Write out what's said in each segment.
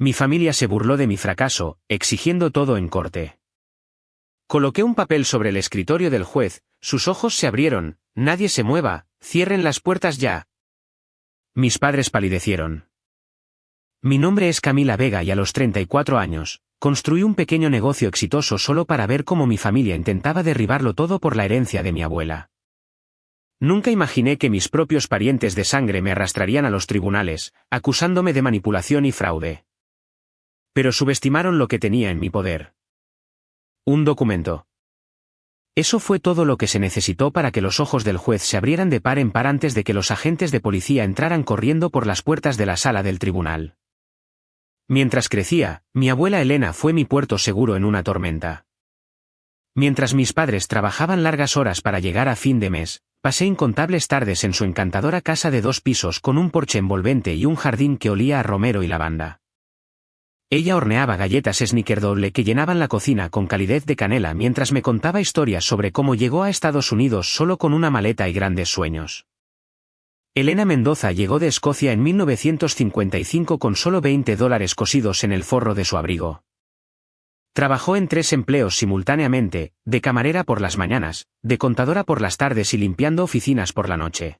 Mi familia se burló de mi fracaso, exigiendo todo en corte. Coloqué un papel sobre el escritorio del juez, sus ojos se abrieron, nadie se mueva, cierren las puertas ya. Mis padres palidecieron. Mi nombre es Camila Vega y a los 34 años, construí un pequeño negocio exitoso solo para ver cómo mi familia intentaba derribarlo todo por la herencia de mi abuela. Nunca imaginé que mis propios parientes de sangre me arrastrarían a los tribunales, acusándome de manipulación y fraude. Pero subestimaron lo que tenía en mi poder. Un documento. Eso fue todo lo que se necesitó para que los ojos del juez se abrieran de par en par antes de que los agentes de policía entraran corriendo por las puertas de la sala del tribunal. Mientras crecía, mi abuela Elena fue mi puerto seguro en una tormenta. Mientras mis padres trabajaban largas horas para llegar a fin de mes, pasé incontables tardes en su encantadora casa de 2 pisos con un porche envolvente y un jardín que olía a romero y lavanda. Ella horneaba galletas Snickerdoodle que llenaban la cocina con calidez de canela mientras me contaba historias sobre cómo llegó a Estados Unidos solo con una maleta y grandes sueños. Elena Mendoza llegó de Escocia en 1955 con solo $20 cosidos en el forro de su abrigo. Trabajó en 3 empleos simultáneamente, de camarera por las mañanas, de contadora por las tardes y limpiando oficinas por la noche.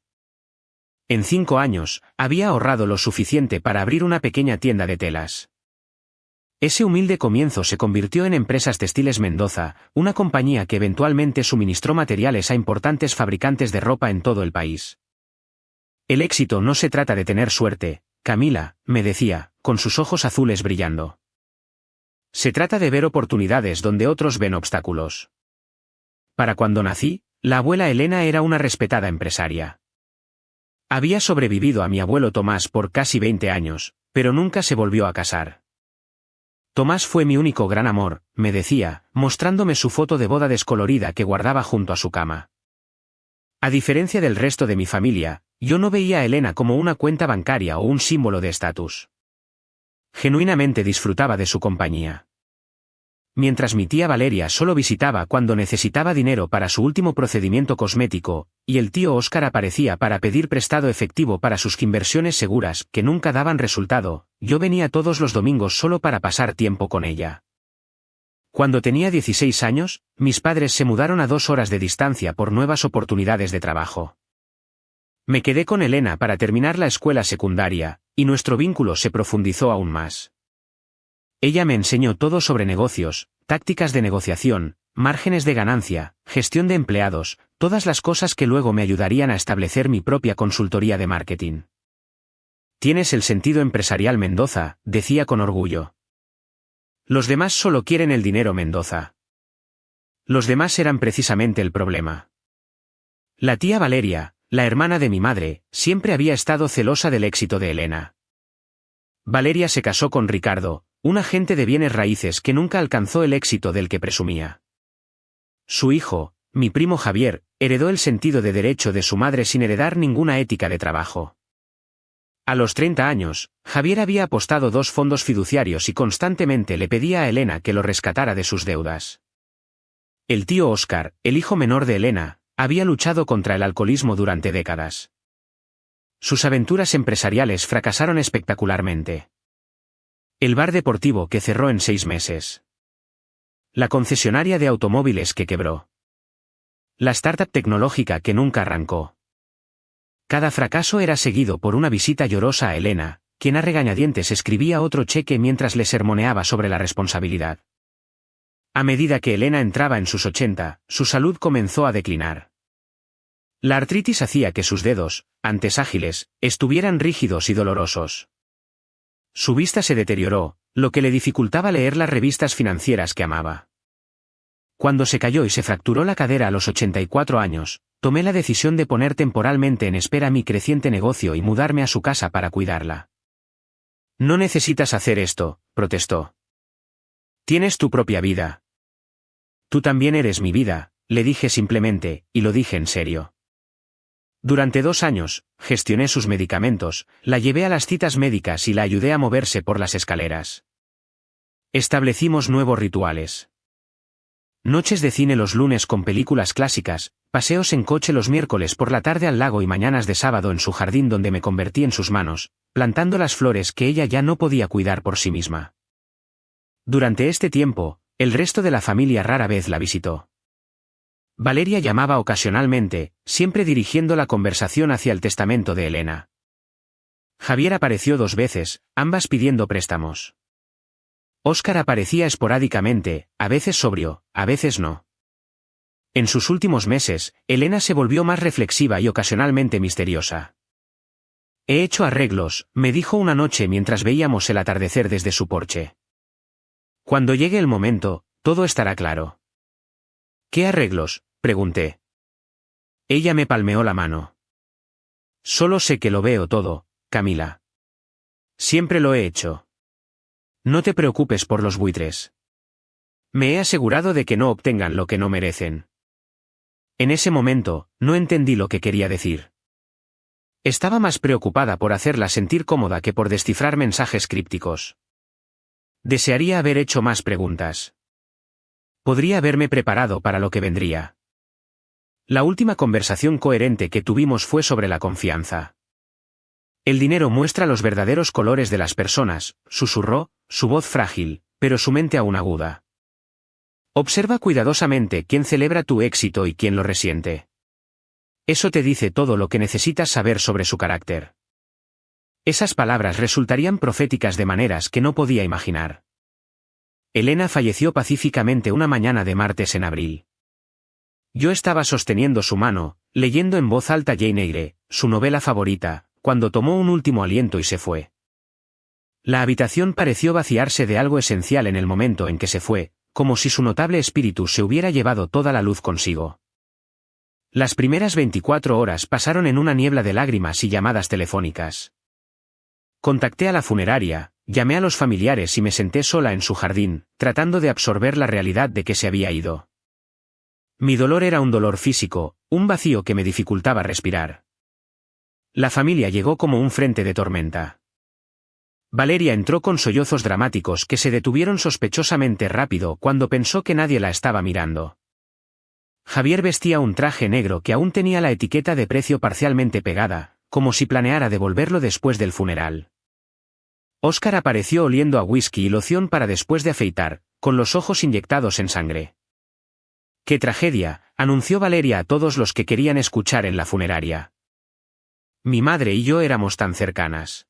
En 5 años, había ahorrado lo suficiente para abrir una pequeña tienda de telas. Ese humilde comienzo se convirtió en Empresas Textiles Mendoza, una compañía que eventualmente suministró materiales a importantes fabricantes de ropa en todo el país. El éxito no se trata de tener suerte, Camila, me decía, con sus ojos azules brillando. Se trata de ver oportunidades donde otros ven obstáculos. Para cuando nací, la abuela Elena era una respetada empresaria. Había sobrevivido a mi abuelo Tomás por casi 20 años, pero nunca se volvió a casar. Tomás fue mi único gran amor, me decía, mostrándome su foto de boda descolorida que guardaba junto a su cama. A diferencia del resto de mi familia, yo no veía a Elena como una cuenta bancaria o un símbolo de estatus. Genuinamente disfrutaba de su compañía. Mientras mi tía Valeria solo visitaba cuando necesitaba dinero para su último procedimiento cosmético, y el tío Óscar aparecía para pedir prestado efectivo para sus inversiones seguras que nunca daban resultado, yo venía todos los domingos solo para pasar tiempo con ella. Cuando tenía 16 años, mis padres se mudaron a 2 horas de distancia por nuevas oportunidades de trabajo. Me quedé con Elena para terminar la escuela secundaria, y nuestro vínculo se profundizó aún más. Ella me enseñó todo sobre negocios, tácticas de negociación, márgenes de ganancia, gestión de empleados, todas las cosas que luego me ayudarían a establecer mi propia consultoría de marketing. Tienes el sentido empresarial, Mendoza, decía con orgullo. Los demás solo quieren el dinero, Mendoza. Los demás eran precisamente el problema. La tía Valeria, la hermana de mi madre, siempre había estado celosa del éxito de Elena. Valeria se casó con Ricardo, un agente de bienes raíces que nunca alcanzó el éxito del que presumía. Su hijo, mi primo Javier, heredó el sentido de derecho de su madre sin heredar ninguna ética de trabajo. A los 30 años, Javier había apostado 2 fondos fiduciarios y constantemente le pedía a Elena que lo rescatara de sus deudas. El tío Óscar, el hijo menor de Elena, había luchado contra el alcoholismo durante décadas. Sus aventuras empresariales fracasaron espectacularmente. El bar deportivo que cerró en 6 meses. La concesionaria de automóviles que quebró. La startup tecnológica que nunca arrancó. Cada fracaso era seguido por una visita llorosa a Elena, quien a regañadientes escribía otro cheque mientras le sermoneaba sobre la responsabilidad. A medida que Elena entraba en sus 80, su salud comenzó a declinar. La artritis hacía que sus dedos, antes ágiles, estuvieran rígidos y dolorosos. Su vista se deterioró, lo que le dificultaba leer las revistas financieras que amaba. Cuando se cayó y se fracturó la cadera a los 84 años, tomé la decisión de poner temporalmente en espera mi creciente negocio y mudarme a su casa para cuidarla. No necesitas hacer esto, protestó. Tienes tu propia vida. Tú también eres mi vida, le dije simplemente, y lo dije en serio. Durante 2 años, gestioné sus medicamentos, la llevé a las citas médicas y la ayudé a moverse por las escaleras. Establecimos nuevos rituales. Noches de cine los lunes con películas clásicas, paseos en coche los miércoles por la tarde al lago y mañanas de sábado en su jardín donde me convertí en sus manos, plantando las flores que ella ya no podía cuidar por sí misma. Durante este tiempo, el resto de la familia rara vez la visitó. Valeria llamaba ocasionalmente, siempre dirigiendo la conversación hacia el testamento de Elena. Javier apareció 2 veces, ambas pidiendo préstamos. Óscar aparecía esporádicamente, a veces sobrio, a veces no. En sus últimos meses, Elena se volvió más reflexiva y ocasionalmente misteriosa. «He hecho arreglos», me dijo una noche mientras veíamos el atardecer desde su porche. «Cuando llegue el momento, todo estará claro». «¿Qué arreglos?», pregunté. Ella me palmeó la mano. «Solo sé que lo veo todo, Camila. Siempre lo he hecho. No te preocupes por los buitres. Me he asegurado de que no obtengan lo que no merecen». En ese momento, no entendí lo que quería decir. Estaba más preocupada por hacerla sentir cómoda que por descifrar mensajes crípticos. Desearía haber hecho más preguntas. Podría haberme preparado para lo que vendría. La última conversación coherente que tuvimos fue sobre la confianza. «El dinero muestra los verdaderos colores de las personas», susurró, su voz frágil, pero su mente aún aguda. «Observa cuidadosamente quién celebra tu éxito y quién lo resiente. Eso te dice todo lo que necesitas saber sobre su carácter». Esas palabras resultarían proféticas de maneras que no podía imaginar. Elena falleció pacíficamente una mañana de martes en abril. Yo estaba sosteniendo su mano, leyendo en voz alta Jane Eyre, su novela favorita, cuando tomó un último aliento y se fue. La habitación pareció vaciarse de algo esencial en el momento en que se fue, como si su notable espíritu se hubiera llevado toda la luz consigo. Las primeras 24 horas pasaron en una niebla de lágrimas y llamadas telefónicas. Contacté a la funeraria, llamé a los familiares y me senté sola en su jardín, tratando de absorber la realidad de que se había ido. Mi dolor era un dolor físico, un vacío que me dificultaba respirar. La familia llegó como un frente de tormenta. Valeria entró con sollozos dramáticos que se detuvieron sospechosamente rápido cuando pensó que nadie la estaba mirando. Javier vestía un traje negro que aún tenía la etiqueta de precio parcialmente pegada, como si planeara devolverlo después del funeral. Óscar apareció oliendo a whisky y loción para después de afeitar, con los ojos inyectados en sangre. «¡Qué tragedia!», anunció Valeria a todos los que querían escuchar en la funeraria. Mi madre y yo éramos tan cercanas.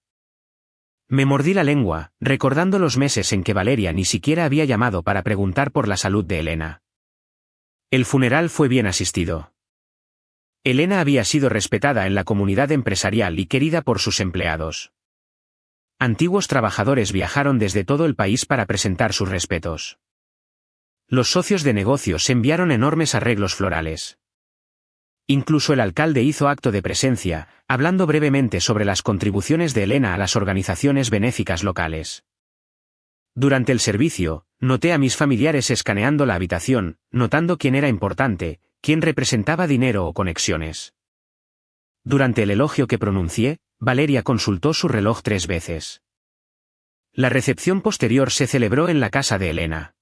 Me mordí la lengua, recordando los meses en que Valeria ni siquiera había llamado para preguntar por la salud de Elena. El funeral fue bien asistido. Elena había sido respetada en la comunidad empresarial y querida por sus empleados. Antiguos trabajadores viajaron desde todo el país para presentar sus respetos. Los socios de negocios enviaron enormes arreglos florales. Incluso el alcalde hizo acto de presencia, hablando brevemente sobre las contribuciones de Elena a las organizaciones benéficas locales. Durante el servicio, noté a mis familiares escaneando la habitación, notando quién era importante, quién representaba dinero o conexiones. Durante el elogio que pronuncié, Valeria consultó su reloj 3 veces. La recepción posterior se celebró en la casa de Elena.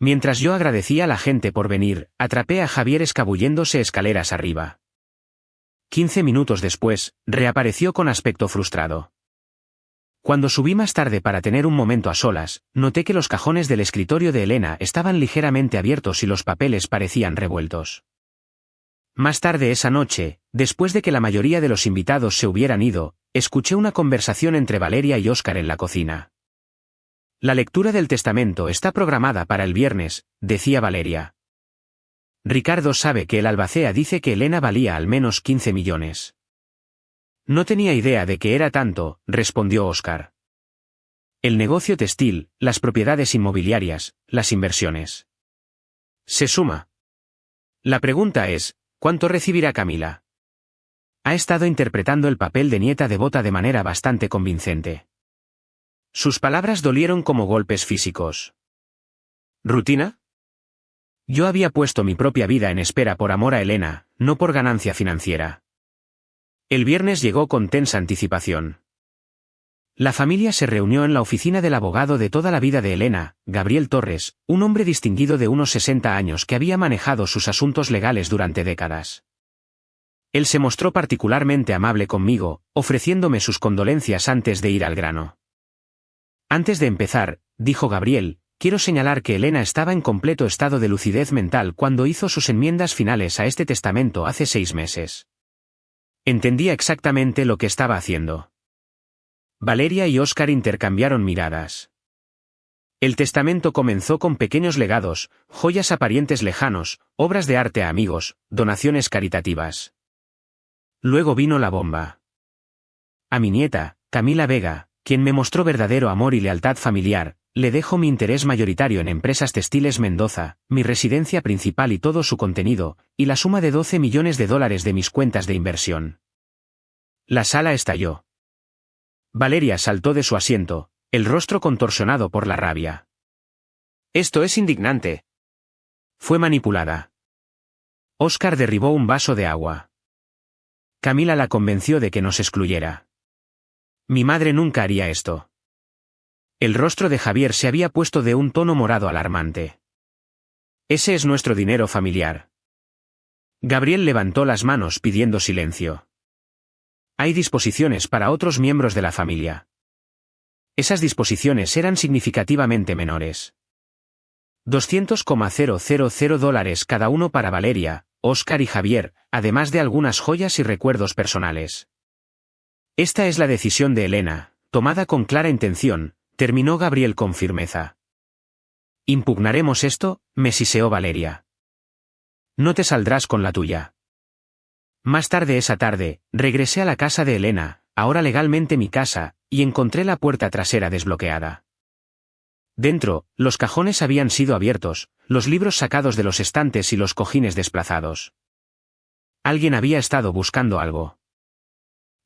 Mientras yo agradecía a la gente por venir, atrapé a Javier escabulléndose escaleras arriba. 15 minutos después, reapareció con aspecto frustrado. Cuando subí más tarde para tener un momento a solas, noté que los cajones del escritorio de Elena estaban ligeramente abiertos y los papeles parecían revueltos. Más tarde esa noche, después de que la mayoría de los invitados se hubieran ido, escuché una conversación entre Valeria y Óscar en la cocina. «La lectura del testamento está programada para el viernes», decía Valeria. «Ricardo sabe que el albacea dice que Elena valía al menos 15 millones». «No tenía idea de que era tanto», respondió Óscar. «El negocio textil, las propiedades inmobiliarias, las inversiones. Se suma. La pregunta es, ¿cuánto recibirá Camila?» Ha estado interpretando el papel de nieta devota de manera bastante convincente. Sus palabras dolieron como golpes físicos. ¿Rutina? Yo había puesto mi propia vida en espera por amor a Elena, no por ganancia financiera. El viernes llegó con tensa anticipación. La familia se reunió en la oficina del abogado de toda la vida de Elena, Gabriel Torres, un hombre distinguido de unos 60 años que había manejado sus asuntos legales durante décadas. Él se mostró particularmente amable conmigo, ofreciéndome sus condolencias antes de ir al grano. Antes de empezar, dijo Gabriel, quiero señalar que Elena estaba en completo estado de lucidez mental cuando hizo sus enmiendas finales a este testamento hace 6 meses. Entendía exactamente lo que estaba haciendo. Valeria y Óscar intercambiaron miradas. El testamento comenzó con pequeños legados, joyas a parientes lejanos, obras de arte a amigos, donaciones caritativas. Luego vino la bomba. A mi nieta, Camila Vega, quien me mostró verdadero amor y lealtad familiar, le dejo mi interés mayoritario en Empresas Textiles Mendoza, mi residencia principal y todo su contenido, y la suma de $12 millones de mis cuentas de inversión. La sala estalló. Valeria saltó de su asiento, el rostro contorsionado por la rabia. Esto es indignante. Fue manipulada. Óscar derribó un vaso de agua. Camila la convenció de que nos excluyera. Mi madre nunca haría esto. El rostro de Javier se había puesto de un tono morado alarmante. Ese es nuestro dinero familiar. Gabriel levantó las manos pidiendo silencio. Hay disposiciones para otros miembros de la familia. Esas disposiciones eran significativamente menores. $200,000 cada uno para Valeria, Óscar y Javier, además de algunas joyas y recuerdos personales. Esta es la decisión de Elena, tomada con clara intención, terminó Gabriel con firmeza. Impugnaremos esto, me siseó Valeria. No te saldrás con la tuya. Más tarde esa tarde, regresé a la casa de Elena, ahora legalmente mi casa, y encontré la puerta trasera desbloqueada. Dentro, los cajones habían sido abiertos, los libros sacados de los estantes y los cojines desplazados. Alguien había estado buscando algo.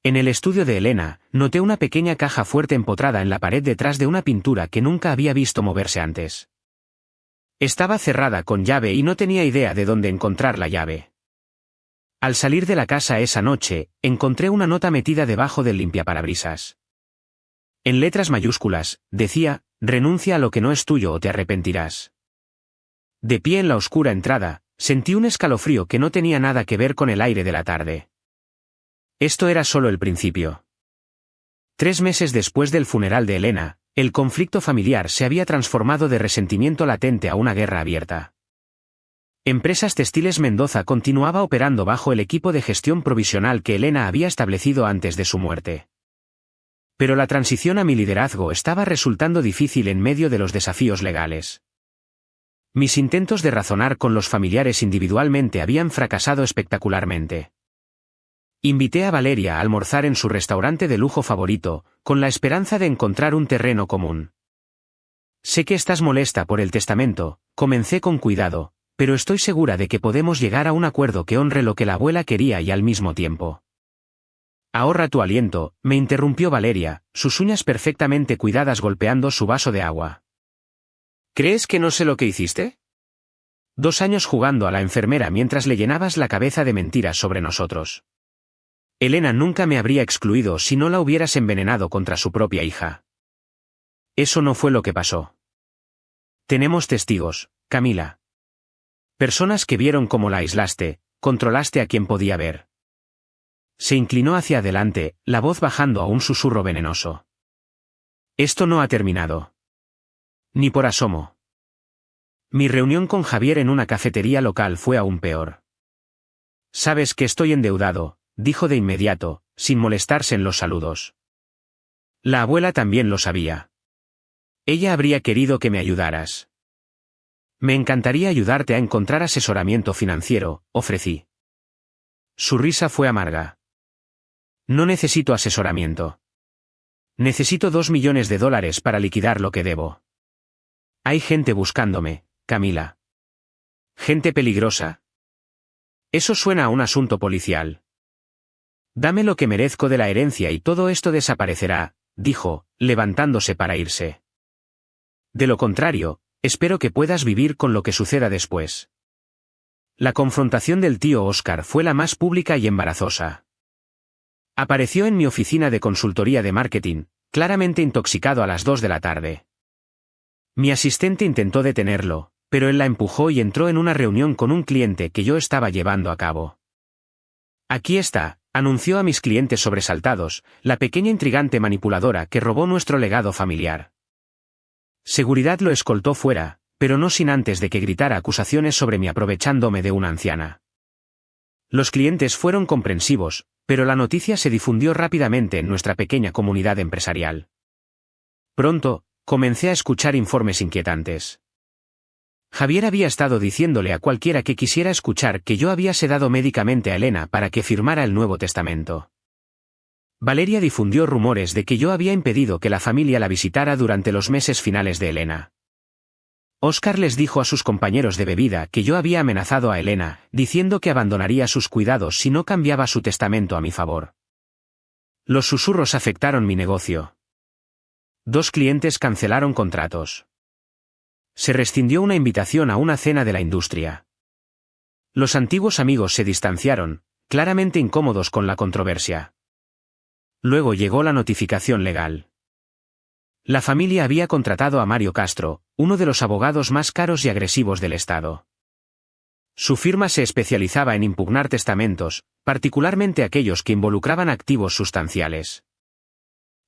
En el estudio de Elena, noté una pequeña caja fuerte empotrada en la pared detrás de una pintura que nunca había visto moverse antes. Estaba cerrada con llave y no tenía idea de dónde encontrar la llave. Al salir de la casa esa noche, encontré una nota metida debajo del limpiaparabrisas. En letras mayúsculas, decía, renuncia a lo que no es tuyo o te arrepentirás. De pie en la oscura entrada, sentí un escalofrío que no tenía nada que ver con el aire de la tarde. Esto era solo el principio. 3 meses después del funeral de Elena, el conflicto familiar se había transformado de resentimiento latente a una guerra abierta. Empresas Textiles Mendoza continuaba operando bajo el equipo de gestión provisional que Elena había establecido antes de su muerte. Pero la transición a mi liderazgo estaba resultando difícil en medio de los desafíos legales. Mis intentos de razonar con los familiares individualmente habían fracasado espectacularmente. Invité a Valeria a almorzar en su restaurante de lujo favorito, con la esperanza de encontrar un terreno común. Sé que estás molesta por el testamento, comencé con cuidado, pero estoy segura de que podemos llegar a un acuerdo que honre lo que la abuela quería y al mismo tiempo. Ahorra tu aliento, me interrumpió Valeria, sus uñas perfectamente cuidadas golpeando su vaso de agua. ¿Crees que no sé lo que hiciste? 2 años jugando a la enfermera mientras le llenabas la cabeza de mentiras sobre nosotros. Elena nunca me habría excluido si no la hubieras envenenado contra su propia hija. Eso no fue lo que pasó. Tenemos testigos, Camila. Personas que vieron cómo la aislaste, controlaste a quien podía ver. Se inclinó hacia adelante, la voz bajando a un susurro venenoso. Esto no ha terminado. Ni por asomo. Mi reunión con Javier en una cafetería local fue aún peor. Sabes que estoy endeudado, dijo de inmediato, sin molestarse en los saludos. La abuela también lo sabía. Ella habría querido que me ayudaras. Me encantaría ayudarte a encontrar asesoramiento financiero, ofrecí. Su risa fue amarga. No necesito asesoramiento. Necesito $2 millones para liquidar lo que debo. Hay gente buscándome, Camila. ¿Gente peligrosa? Eso suena a un asunto policial. Dame lo que merezco de la herencia y todo esto desaparecerá, dijo, levantándose para irse. De lo contrario, espero que puedas vivir con lo que suceda después. La confrontación del tío Óscar fue la más pública y embarazosa. Apareció en mi oficina de consultoría de marketing, claramente intoxicado a las 2 de la tarde. Mi asistente intentó detenerlo, pero él la empujó y entró en una reunión con un cliente que yo estaba llevando a cabo. Aquí está, anunció a mis clientes sobresaltados, la pequeña intrigante manipuladora que robó nuestro legado familiar. Seguridad lo escoltó fuera, pero no sin antes de que gritara acusaciones sobre mí aprovechándome de una anciana. Los clientes fueron comprensivos, pero la noticia se difundió rápidamente en nuestra pequeña comunidad empresarial. Pronto, comencé a escuchar informes inquietantes. Javier había estado diciéndole a cualquiera que quisiera escuchar que yo había sedado médicamente a Elena para que firmara el Nuevo Testamento. Valeria difundió rumores de que yo había impedido que la familia la visitara durante los meses finales de Elena. Óscar les dijo a sus compañeros de bebida que yo había amenazado a Elena, diciendo que abandonaría sus cuidados si no cambiaba su testamento a mi favor. Los susurros afectaron mi negocio. 2 clientes cancelaron contratos. Se rescindió una invitación a una cena de la industria. Los antiguos amigos se distanciaron, claramente incómodos con la controversia. Luego llegó la notificación legal. La familia había contratado a Mario Castro, uno de los abogados más caros y agresivos del Estado. Su firma se especializaba en impugnar testamentos, particularmente aquellos que involucraban activos sustanciales.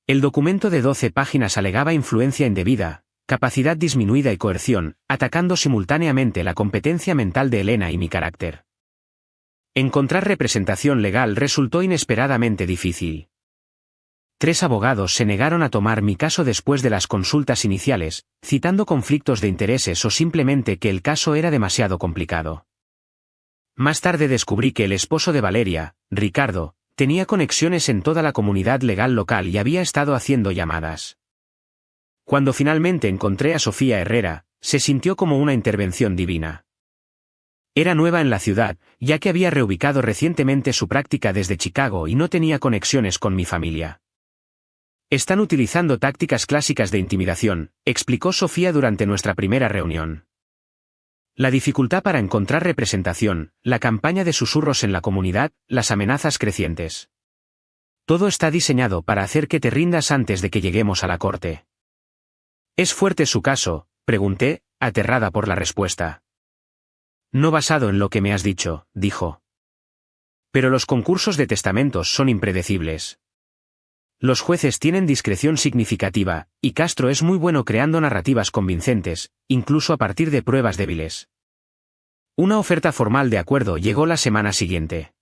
El documento de 12 páginas alegaba influencia indebida, capacidad disminuida y coerción, atacando simultáneamente la competencia mental de Elena y mi carácter. Encontrar representación legal resultó inesperadamente difícil. 3 abogados se negaron a tomar mi caso después de las consultas iniciales, citando conflictos de intereses o simplemente que el caso era demasiado complicado. Más tarde descubrí que el esposo de Valeria, Ricardo, tenía conexiones en toda la comunidad legal local y había estado haciendo llamadas. Cuando finalmente encontré a Sofía Herrera, se sintió como una intervención divina. Era nueva en la ciudad, ya que había reubicado recientemente su práctica desde Chicago y no tenía conexiones con mi familia. Están utilizando tácticas clásicas de intimidación, explicó Sofía durante nuestra primera reunión. La dificultad para encontrar representación, la campaña de susurros en la comunidad, las amenazas crecientes. Todo está diseñado para hacer que te rindas antes de que lleguemos a la corte. ¿Es fuerte su caso?, pregunté, aterrada por la respuesta. No basado en lo que me has dicho, dijo. Pero los concursos de testamentos son impredecibles. Los jueces tienen discreción significativa, y Castro es muy bueno creando narrativas convincentes, incluso a partir de pruebas débiles. Una oferta formal de acuerdo llegó la semana siguiente.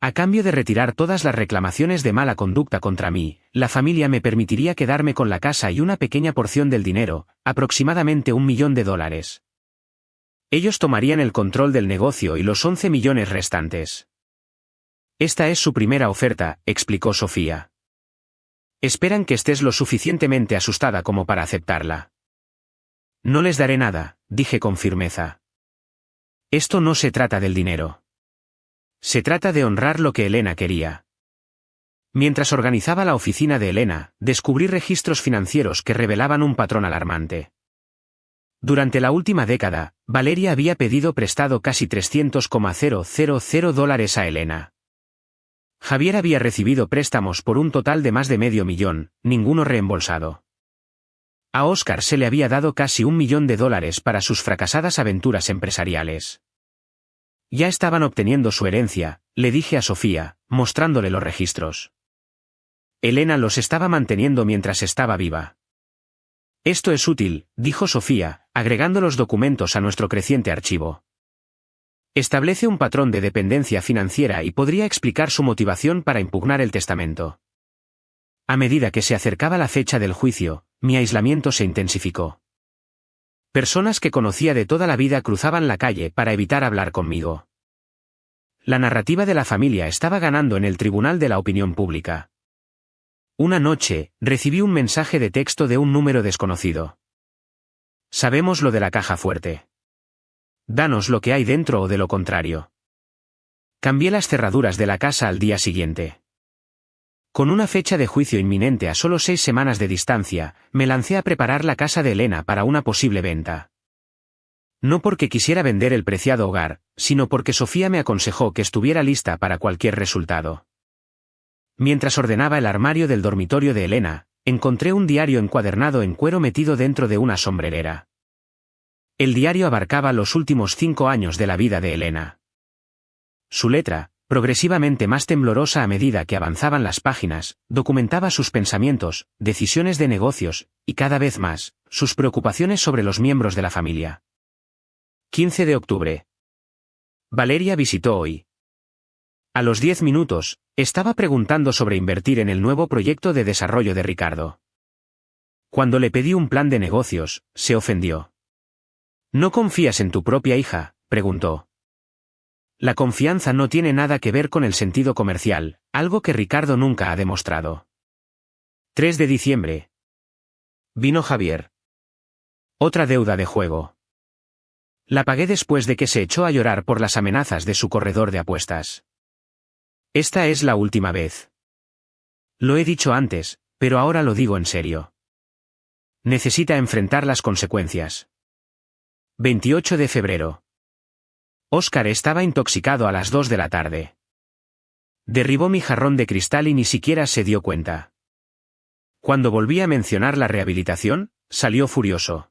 A cambio de retirar todas las reclamaciones de mala conducta contra mí, la familia me permitiría quedarme con la casa y una pequeña porción del dinero, aproximadamente $1 millón. Ellos tomarían el control del negocio y los 11 millones restantes. Esta es su primera oferta, explicó Sofía. Esperan que estés lo suficientemente asustada como para aceptarla. No les daré nada, dije con firmeza. Esto no se trata del dinero. Se trata de honrar lo que Elena quería. Mientras organizaba la oficina de Elena, descubrí registros financieros que revelaban un patrón alarmante. Durante la última década, Valeria había pedido prestado casi $300,000 a Elena. Javier había recibido préstamos por un total de más de $500 000, ninguno reembolsado. A Óscar se le había dado casi $1 millón para sus fracasadas aventuras empresariales. Ya estaban obteniendo su herencia, le dije a Sofía, mostrándole los registros. Elena los estaba manteniendo mientras estaba viva. Esto es útil, dijo Sofía, agregando los documentos a nuestro creciente archivo. Establece un patrón de dependencia financiera y podría explicar su motivación para impugnar el testamento. A medida que se acercaba la fecha del juicio, mi aislamiento se intensificó. Personas que conocía de toda la vida cruzaban la calle para evitar hablar conmigo. La narrativa de la familia estaba ganando en el tribunal de la opinión pública. Una noche, recibí un mensaje de texto de un número desconocido. Sabemos lo de la caja fuerte. Danos lo que hay dentro o de lo contrario. Cambié las cerraduras de la casa al día siguiente. Con una fecha de juicio inminente a solo 6 semanas de distancia, me lancé a preparar la casa de Elena para una posible venta. No porque quisiera vender el preciado hogar, sino porque Sofía me aconsejó que estuviera lista para cualquier resultado. Mientras ordenaba el armario del dormitorio de Elena, encontré un diario encuadernado en cuero metido dentro de una sombrerera. El diario abarcaba los últimos 5 años de la vida de Elena. Su letra, progresivamente más temblorosa a medida que avanzaban las páginas, documentaba sus pensamientos, decisiones de negocios, y cada vez más, sus preocupaciones sobre los miembros de la familia. 15 de octubre. Valeria visitó hoy. A los 10 minutos, estaba preguntando sobre invertir en el nuevo proyecto de desarrollo de Ricardo. Cuando le pedí un plan de negocios, se ofendió. ¿No confías en tu propia hija?, preguntó. La confianza no tiene nada que ver con el sentido comercial, algo que Ricardo nunca ha demostrado. 3 de diciembre. Vino Javier. Otra deuda de juego. La pagué después de que se echó a llorar por las amenazas de su corredor de apuestas. Esta es la última vez. Lo he dicho antes, pero ahora lo digo en serio. Necesita enfrentar las consecuencias. 28 de febrero. Óscar estaba intoxicado a las 2 de la tarde. Derribó mi jarrón de cristal y ni siquiera se dio cuenta. Cuando volví a mencionar la rehabilitación, salió furioso.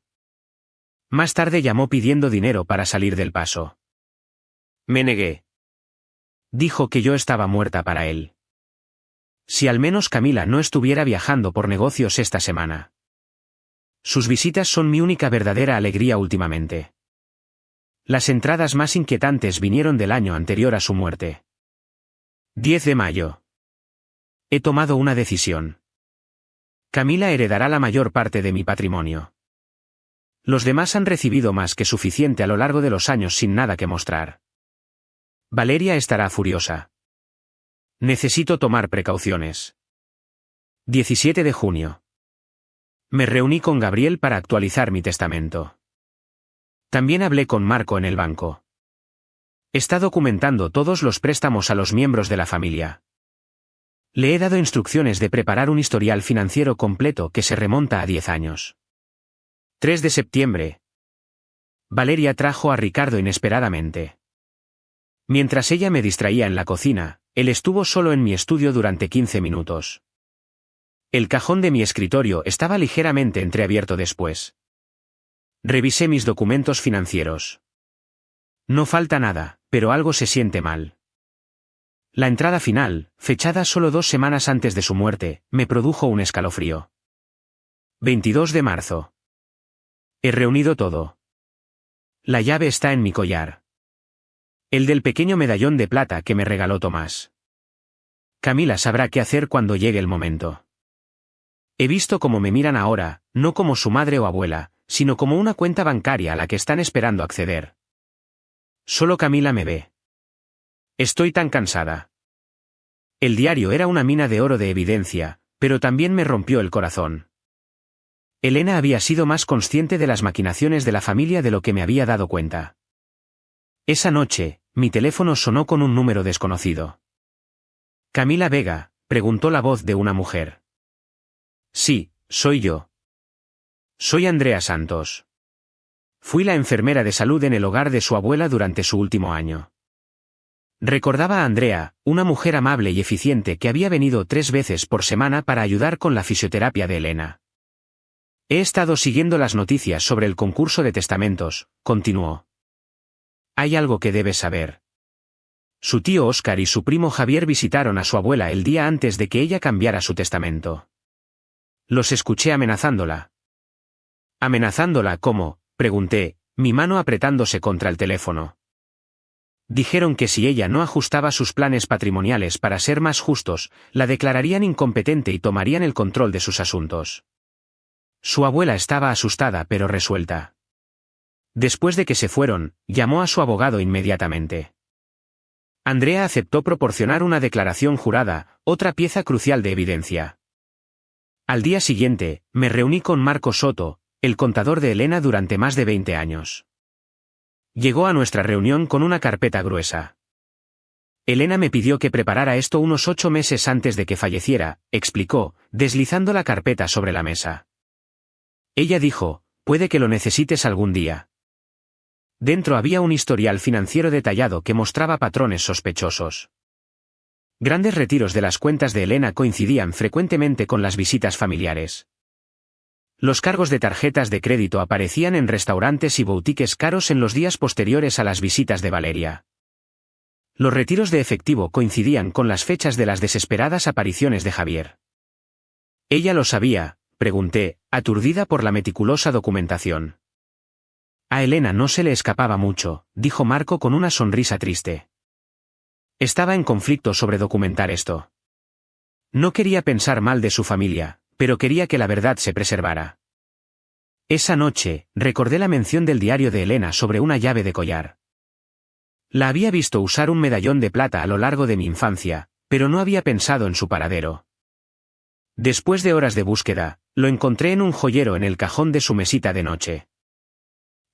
Más tarde llamó pidiendo dinero para salir del paso. Me negué. Dijo que yo estaba muerta para él. Si al menos Camila no estuviera viajando por negocios esta semana. Sus visitas son mi única verdadera alegría últimamente. Las entradas más inquietantes vinieron del año anterior a su muerte. 10 de mayo. He tomado una decisión. Camila heredará la mayor parte de mi patrimonio. Los demás han recibido más que suficiente a lo largo de los años sin nada que mostrar. Valeria estará furiosa. Necesito tomar precauciones. 17 de junio. Me reuní con Gabriel para actualizar mi testamento. También hablé con Marco en el banco. Está documentando todos los préstamos a los miembros de la familia. Le he dado instrucciones de preparar un historial financiero completo que se remonta a 10 años. 3 de septiembre. Valeria trajo a Ricardo inesperadamente. Mientras ella me distraía en la cocina, él estuvo solo en mi estudio durante 15 minutos. El cajón de mi escritorio estaba ligeramente entreabierto después. Revisé mis documentos financieros. No falta nada, pero algo se siente mal. La entrada final, fechada solo 2 semanas antes de su muerte, me produjo un escalofrío. 22 de marzo. He reunido todo. La llave está en mi collar. El del pequeño medallón de plata que me regaló Tomás. Camila sabrá qué hacer cuando llegue el momento. He visto cómo me miran ahora, no como su madre o abuela, sino como una cuenta bancaria a la que están esperando acceder. Solo Camila me ve. Estoy tan cansada. El diario era una mina de oro de evidencia, pero también me rompió el corazón. Elena había sido más consciente de las maquinaciones de la familia de lo que me había dado cuenta. Esa noche, mi teléfono sonó con un número desconocido. «Camila Vega», preguntó la voz de una mujer. «Sí, soy yo. Soy Andrea Santos. Fui la enfermera de salud en el hogar de su abuela durante su último año». Recordaba a Andrea, una mujer amable y eficiente que había venido 3 veces por semana para ayudar con la fisioterapia de Elena. «He estado siguiendo las noticias sobre el concurso de testamentos», continuó. «Hay algo que debes saber. Su tío Óscar y su primo Javier visitaron a su abuela el día antes de que ella cambiara su testamento. Los escuché amenazándola». «¿Amenazándola cómo?», pregunté, mi mano apretándose contra el teléfono. «Dijeron que si ella no ajustaba sus planes patrimoniales para ser más justos, la declararían incompetente y tomarían el control de sus asuntos». Su abuela estaba asustada pero resuelta. Después de que se fueron, llamó a su abogado inmediatamente. Andrea aceptó proporcionar una declaración jurada, otra pieza crucial de evidencia. Al día siguiente, me reuní con Marco Soto, el contador de Elena durante más de 20 años. Llegó a nuestra reunión con una carpeta gruesa. Elena me pidió que preparara esto unos 8 meses antes de que falleciera, explicó, deslizando la carpeta sobre la mesa. Ella dijo, «Puede que lo necesites algún día». Dentro había un historial financiero detallado que mostraba patrones sospechosos. Grandes retiros de las cuentas de Elena coincidían frecuentemente con las visitas familiares. Los cargos de tarjetas de crédito aparecían en restaurantes y boutiques caros en los días posteriores a las visitas de Valeria. Los retiros de efectivo coincidían con las fechas de las desesperadas apariciones de Javier. ¿Ella lo sabía?, pregunté, aturdida por la meticulosa documentación. A Elena no se le escapaba mucho, dijo Marco con una sonrisa triste. Estaba en conflicto sobre documentar esto. No quería pensar mal de su familia, pero quería que la verdad se preservara. Esa noche, recordé la mención del diario de Elena sobre una llave de collar. La había visto usar un medallón de plata a lo largo de mi infancia, pero no había pensado en su paradero. Después de horas de búsqueda, lo encontré en un joyero en el cajón de su mesita de noche.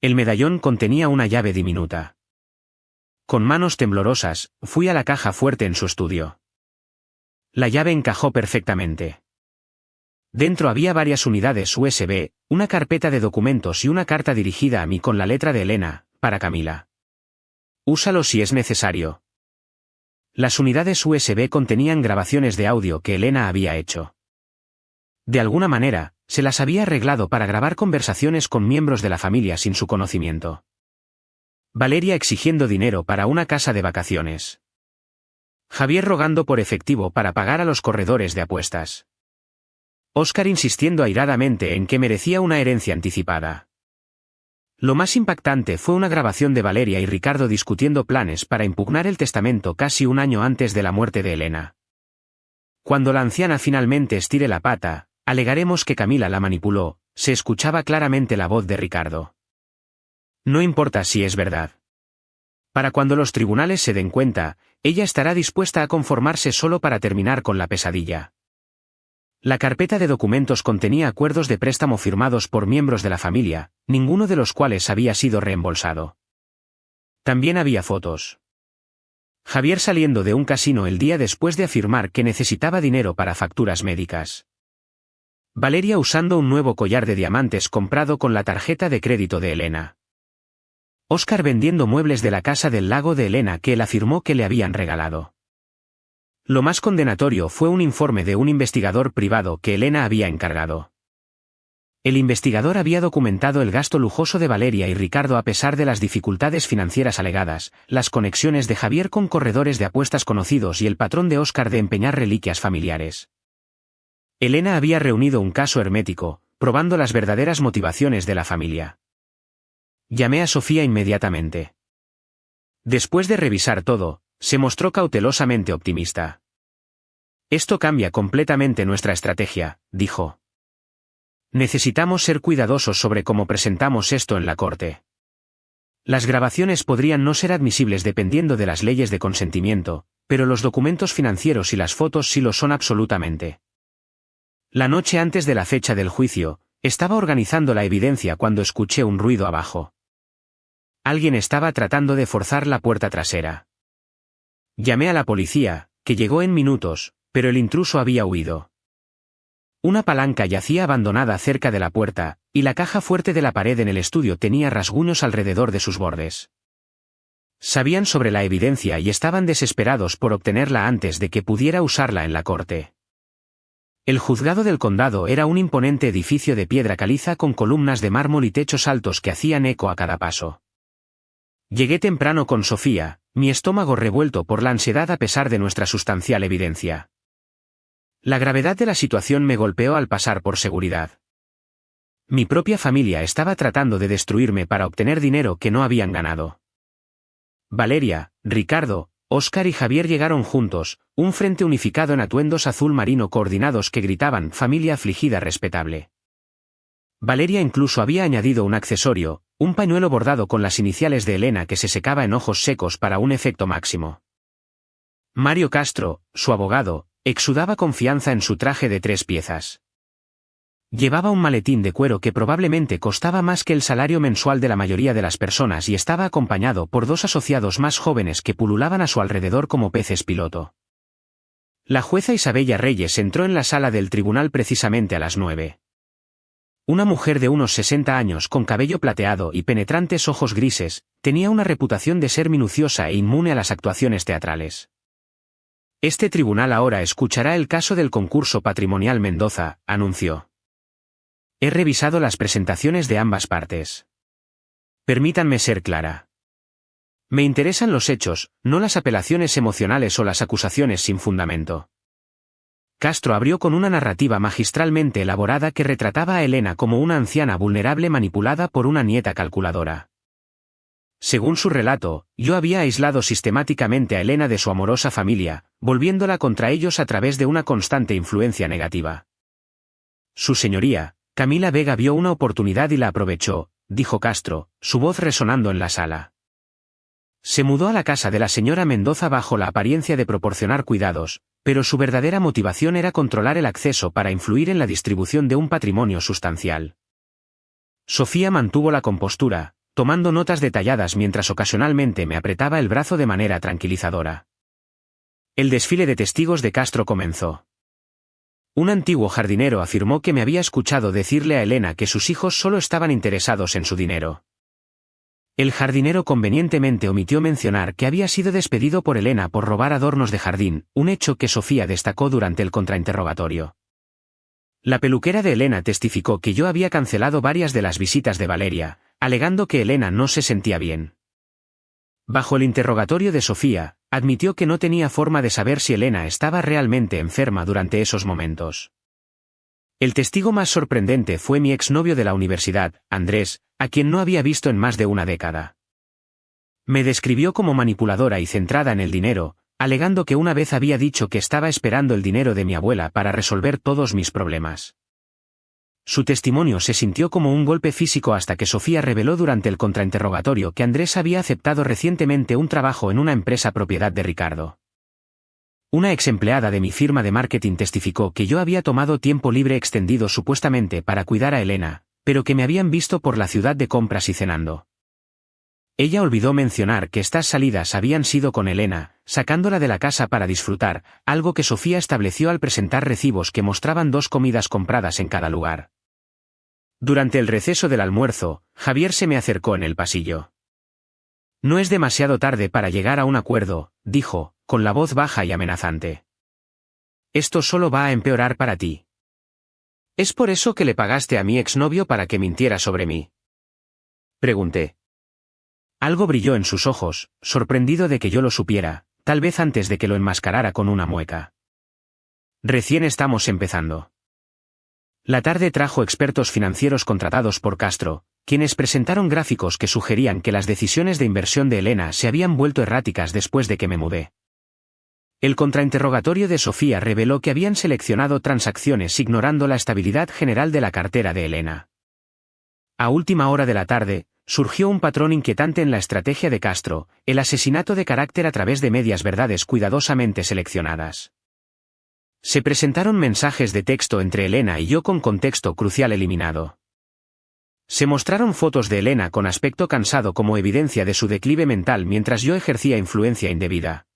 El medallón contenía una llave diminuta. Con manos temblorosas, fui a la caja fuerte en su estudio. La llave encajó perfectamente. Dentro había varias unidades USB, una carpeta de documentos y una carta dirigida a mí con la letra de Elena, para Camila. Úsalo si es necesario. Las unidades USB contenían grabaciones de audio que Elena había hecho. De alguna manera, se las había arreglado para grabar conversaciones con miembros de la familia sin su conocimiento. Valeria exigiendo dinero para una casa de vacaciones. Javier rogando por efectivo para pagar a los corredores de apuestas. Óscar insistiendo airadamente en que merecía una herencia anticipada. Lo más impactante fue una grabación de Valeria y Ricardo discutiendo planes para impugnar el testamento casi un año antes de la muerte de Elena. Cuando la anciana finalmente estire la pata, alegaremos que Camila la manipuló, se escuchaba claramente la voz de Ricardo. No importa si es verdad. Para cuando los tribunales se den cuenta, ella estará dispuesta a conformarse solo para terminar con la pesadilla. La carpeta de documentos contenía acuerdos de préstamo firmados por miembros de la familia, ninguno de los cuales había sido reembolsado. También había fotos. Javier saliendo de un casino el día después de afirmar que necesitaba dinero para facturas médicas. Valeria usando un nuevo collar de diamantes comprado con la tarjeta de crédito de Elena. Óscar vendiendo muebles de la casa del lago de Elena que él afirmó que le habían regalado. Lo más condenatorio fue un informe de un investigador privado que Elena había encargado. El investigador había documentado el gasto lujoso de Valeria y Ricardo a pesar de las dificultades financieras alegadas, las conexiones de Javier con corredores de apuestas conocidos y el patrón de Óscar de empeñar reliquias familiares. Elena había reunido un caso hermético, probando las verdaderas motivaciones de la familia. Llamé a Sofía inmediatamente. Después de revisar todo, se mostró cautelosamente optimista. Esto cambia completamente nuestra estrategia, dijo. Necesitamos ser cuidadosos sobre cómo presentamos esto en la corte. Las grabaciones podrían no ser admisibles dependiendo de las leyes de consentimiento, pero los documentos financieros y las fotos sí lo son absolutamente. La noche antes de la fecha del juicio, estaba organizando la evidencia cuando escuché un ruido abajo. Alguien estaba tratando de forzar la puerta trasera. Llamé a la policía, que llegó en minutos, pero el intruso había huido. Una palanca yacía abandonada cerca de la puerta, y la caja fuerte de la pared en el estudio tenía rasguños alrededor de sus bordes. Sabían sobre la evidencia y estaban desesperados por obtenerla antes de que pudiera usarla en la corte. El juzgado del condado era un imponente edificio de piedra caliza con columnas de mármol y techos altos que hacían eco a cada paso. Llegué temprano con Sofía, mi estómago revuelto por la ansiedad a pesar de nuestra sustancial evidencia. La gravedad de la situación me golpeó al pasar por seguridad. Mi propia familia estaba tratando de destruirme para obtener dinero que no habían ganado. Valeria, Ricardo, Óscar y Javier llegaron juntos, un frente unificado en atuendos azul marino coordinados que gritaban «familia afligida respetable». Valeria incluso había añadido un accesorio, un pañuelo bordado con las iniciales de Elena que se secaba en ojos secos para un efecto máximo. Mario Castro, su abogado, exudaba confianza en su traje de 3 piezas. Llevaba un maletín de cuero que probablemente costaba más que el salario mensual de la mayoría de las personas y estaba acompañado por 2 asociados más jóvenes que pululaban a su alrededor como peces piloto. La jueza Isabella Reyes entró en la sala del tribunal precisamente a las 9. Una mujer de unos 60 años con cabello plateado y penetrantes ojos grises, tenía una reputación de ser minuciosa e inmune a las actuaciones teatrales. Este tribunal ahora escuchará el caso del concurso patrimonial Mendoza, anunció. He revisado las presentaciones de ambas partes. Permítanme ser clara. Me interesan los hechos, no las apelaciones emocionales o las acusaciones sin fundamento. Castro abrió con una narrativa magistralmente elaborada que retrataba a Elena como una anciana vulnerable manipulada por una nieta calculadora. Según su relato, yo había aislado sistemáticamente a Elena de su amorosa familia, volviéndola contra ellos a través de una constante influencia negativa. Su señoría, Camila Vega, vio una oportunidad y la aprovechó, dijo Castro, su voz resonando en la sala. Se mudó a la casa de la señora Mendoza bajo la apariencia de proporcionar cuidados, pero su verdadera motivación era controlar el acceso para influir en la distribución de un patrimonio sustancial. Sofía mantuvo la compostura, tomando notas detalladas mientras ocasionalmente me apretaba el brazo de manera tranquilizadora. El desfile de testigos de Castro comenzó. Un antiguo jardinero afirmó que me había escuchado decirle a Elena que sus hijos solo estaban interesados en su dinero. El jardinero convenientemente omitió mencionar que había sido despedido por Elena por robar adornos de jardín, un hecho que Sofía destacó durante el contrainterrogatorio. La peluquera de Elena testificó que yo había cancelado varias de las visitas de Valeria, alegando que Elena no se sentía bien. Bajo el interrogatorio de Sofía, admitió que no tenía forma de saber si Elena estaba realmente enferma durante esos momentos. El testigo más sorprendente fue mi exnovio de la universidad, Andrés, a quien no había visto en más de una década. Me describió como manipuladora y centrada en el dinero, alegando que una vez había dicho que estaba esperando el dinero de mi abuela para resolver todos mis problemas. Su testimonio se sintió como un golpe físico hasta que Sofía reveló durante el contrainterrogatorio que Andrés había aceptado recientemente un trabajo en una empresa propiedad de Ricardo. Una ex empleada de mi firma de marketing testificó que yo había tomado tiempo libre extendido supuestamente para cuidar a Elena, pero que me habían visto por la ciudad de compras y cenando. Ella olvidó mencionar que estas salidas habían sido con Elena, sacándola de la casa para disfrutar, algo que Sofía estableció al presentar recibos que mostraban 2 comidas compradas en cada lugar. Durante el receso del almuerzo, Javier se me acercó en el pasillo. No es demasiado tarde para llegar a un acuerdo, dijo, con la voz baja y amenazante. Esto solo va a empeorar para ti. ¿Es por eso que le pagaste a mi exnovio para que mintiera sobre mí? Pregunté. Algo brilló en sus ojos, sorprendido de que yo lo supiera, tal vez antes de que lo enmascarara con una mueca. Recién estamos empezando. La tarde trajo expertos financieros contratados por Castro, quienes presentaron gráficos que sugerían que las decisiones de inversión de Elena se habían vuelto erráticas después de que me mudé. El contrainterrogatorio de Sofía reveló que habían seleccionado transacciones ignorando la estabilidad general de la cartera de Elena. A última hora de la tarde, surgió un patrón inquietante en la estrategia de Castro, el asesinato de carácter a través de medias verdades cuidadosamente seleccionadas. Se presentaron mensajes de texto entre Elena y yo con contexto crucial eliminado. Se mostraron fotos de Elena con aspecto cansado como evidencia de su declive mental mientras yo ejercía influencia indebida.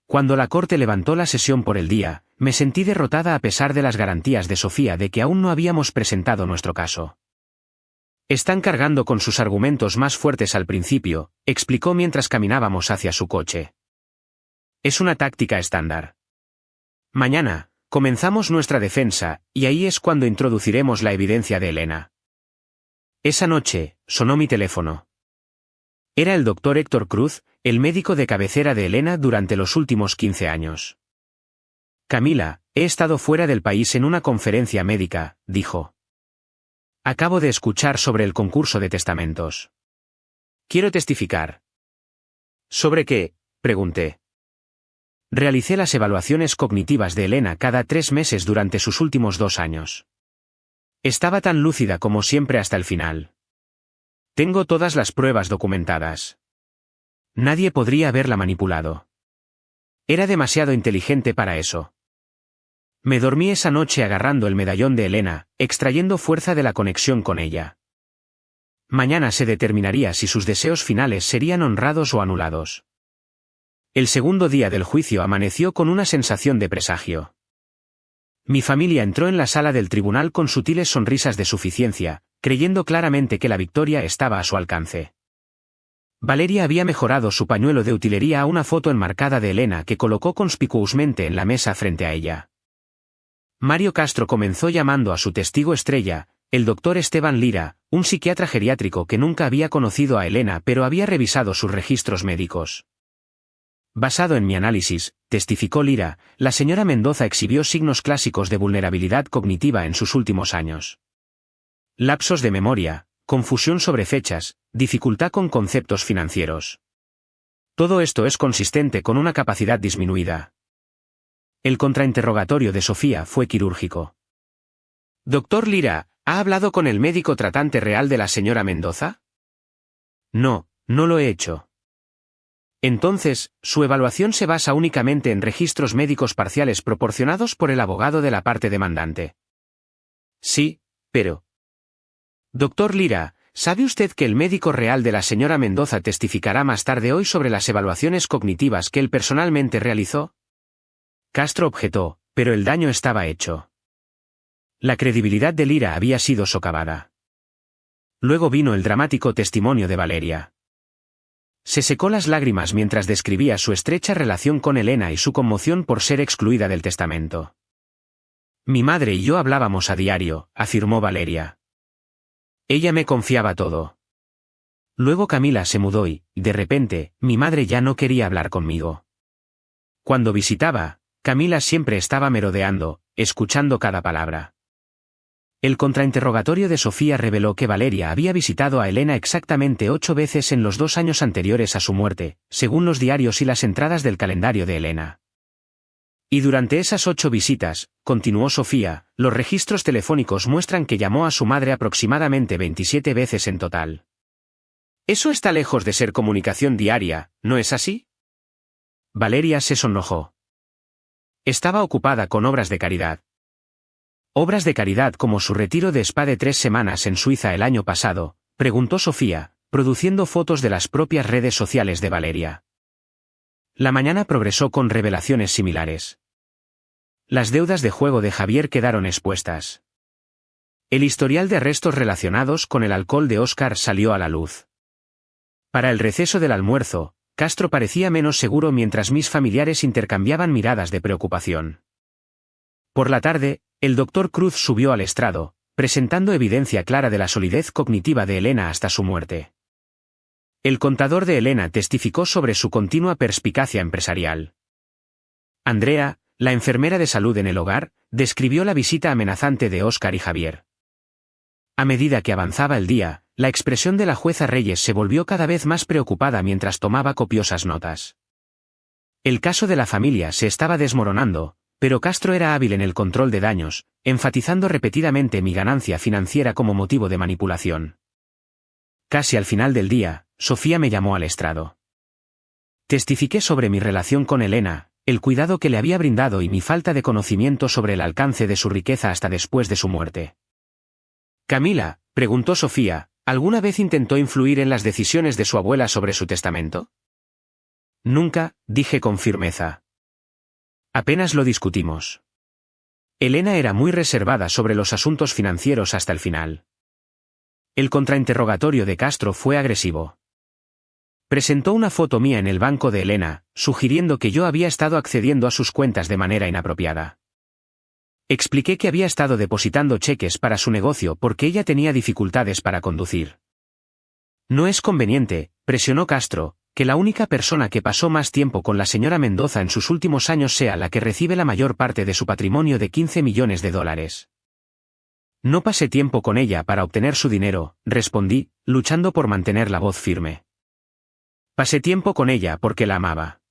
Cuando la corte levantó la sesión por el día, me sentí derrotada a pesar de las garantías de Sofía de que aún no habíamos presentado nuestro caso. Están cargando con sus argumentos más fuertes al principio, explicó mientras caminábamos hacia su coche. Es una táctica estándar. Mañana, comenzamos nuestra defensa, y ahí es cuando introduciremos la evidencia de Elena. Esa noche, sonó mi teléfono. Era el doctor Héctor Cruz, el médico de cabecera de Elena durante los últimos 15 años. Camila, he estado fuera del país en una conferencia médica, dijo. Acabo de escuchar sobre el concurso de testamentos. Quiero testificar. ¿Sobre qué?, pregunté. Realicé las evaluaciones cognitivas de Elena cada 3 meses durante sus últimos 2 años. Estaba tan lúcida como siempre hasta el final. Tengo todas las pruebas documentadas. Nadie podría haberla manipulado. Era demasiado inteligente para eso. Me dormí esa noche agarrando el medallón de Elena, extrayendo fuerza de la conexión con ella. Mañana se determinaría si sus deseos finales serían honrados o anulados. El segundo día del juicio amaneció con una sensación de presagio. Mi familia entró en la sala del tribunal con sutiles sonrisas de suficiencia, creyendo claramente que la victoria estaba a su alcance. Valeria había mejorado su pañuelo de utilería a una foto enmarcada de Elena que colocó conspicuosamente en la mesa frente a ella. Mario Castro comenzó llamando a su testigo estrella, el doctor Esteban Lira, un psiquiatra geriátrico que nunca había conocido a Elena pero había revisado sus registros médicos. Basado en mi análisis, testificó Lira, la señora Mendoza exhibió signos clásicos de vulnerabilidad cognitiva en sus últimos años. Lapsos de memoria, confusión sobre fechas, dificultad con conceptos financieros. Todo esto es consistente con una capacidad disminuida. El contrainterrogatorio de Sofía fue quirúrgico. Doctor Lira, ¿ha hablado con el médico tratante real de la señora Mendoza? No, no lo he hecho. Entonces, su evaluación se basa únicamente en registros médicos parciales proporcionados por el abogado de la parte demandante. Sí, pero... Doctor Lira, ¿sabe usted que el médico real de la señora Mendoza testificará más tarde hoy sobre las evaluaciones cognitivas que él personalmente realizó? Castro objetó, pero el daño estaba hecho. La credibilidad de Lira había sido socavada. Luego vino el dramático testimonio de Valeria. Se secó las lágrimas mientras describía su estrecha relación con Elena y su conmoción por ser excluida del testamento. Mi madre y yo hablábamos a diario, afirmó Valeria. Ella me confiaba todo. Luego Camila se mudó y, de repente, mi madre ya no quería hablar conmigo. Cuando visitaba, Camila siempre estaba merodeando, escuchando cada palabra. El contrainterrogatorio de Sofía reveló que Valeria había visitado a Elena exactamente 8 veces en los 2 años anteriores a su muerte, según los diarios y las entradas del calendario de Elena. Y durante esas 8 visitas, continuó Sofía, los registros telefónicos muestran que llamó a su madre aproximadamente 27 veces en total. Eso está lejos de ser comunicación diaria, ¿no es así? Valeria se sonrojó. Estaba ocupada con obras de caridad. ¿Obras de caridad como su retiro de spa de 3 semanas en Suiza el año pasado?, preguntó Sofía, produciendo fotos de las propias redes sociales de Valeria. La mañana progresó con revelaciones similares. Las deudas de juego de Javier quedaron expuestas. El historial de arrestos relacionados con el alcohol de Óscar salió a la luz. Para el receso del almuerzo, Castro parecía menos seguro mientras mis familiares intercambiaban miradas de preocupación. Por la tarde, el doctor Cruz subió al estrado, presentando evidencia clara de la solidez cognitiva de Elena hasta su muerte. El contador de Elena testificó sobre su continua perspicacia empresarial. Andrea, la enfermera de salud en el hogar, describió la visita amenazante de Óscar y Javier. A medida que avanzaba el día, la expresión de la jueza Reyes se volvió cada vez más preocupada mientras tomaba copiosas notas. El caso de la familia se estaba desmoronando, pero Castro era hábil en el control de daños, enfatizando repetidamente mi ganancia financiera como motivo de manipulación. Casi al final del día, Sofía me llamó al estrado. Testifiqué sobre mi relación con Elena, el cuidado que le había brindado y mi falta de conocimiento sobre el alcance de su riqueza hasta después de su muerte. Camila, preguntó Sofía, ¿alguna vez intentó influir en las decisiones de su abuela sobre su testamento? Nunca, dije con firmeza. Apenas lo discutimos. Elena era muy reservada sobre los asuntos financieros hasta el final. El contrainterrogatorio de Castro fue agresivo. Presentó una foto mía en el banco de Elena, sugiriendo que yo había estado accediendo a sus cuentas de manera inapropiada. Expliqué que había estado depositando cheques para su negocio porque ella tenía dificultades para conducir. No es conveniente, presionó Castro, que la única persona que pasó más tiempo con la señora Mendoza en sus últimos años sea la que recibe la mayor parte de su patrimonio de $15 millones. No pasé tiempo con ella para obtener su dinero, respondí, luchando por mantener la voz firme. Pasé tiempo con ella porque la amaba.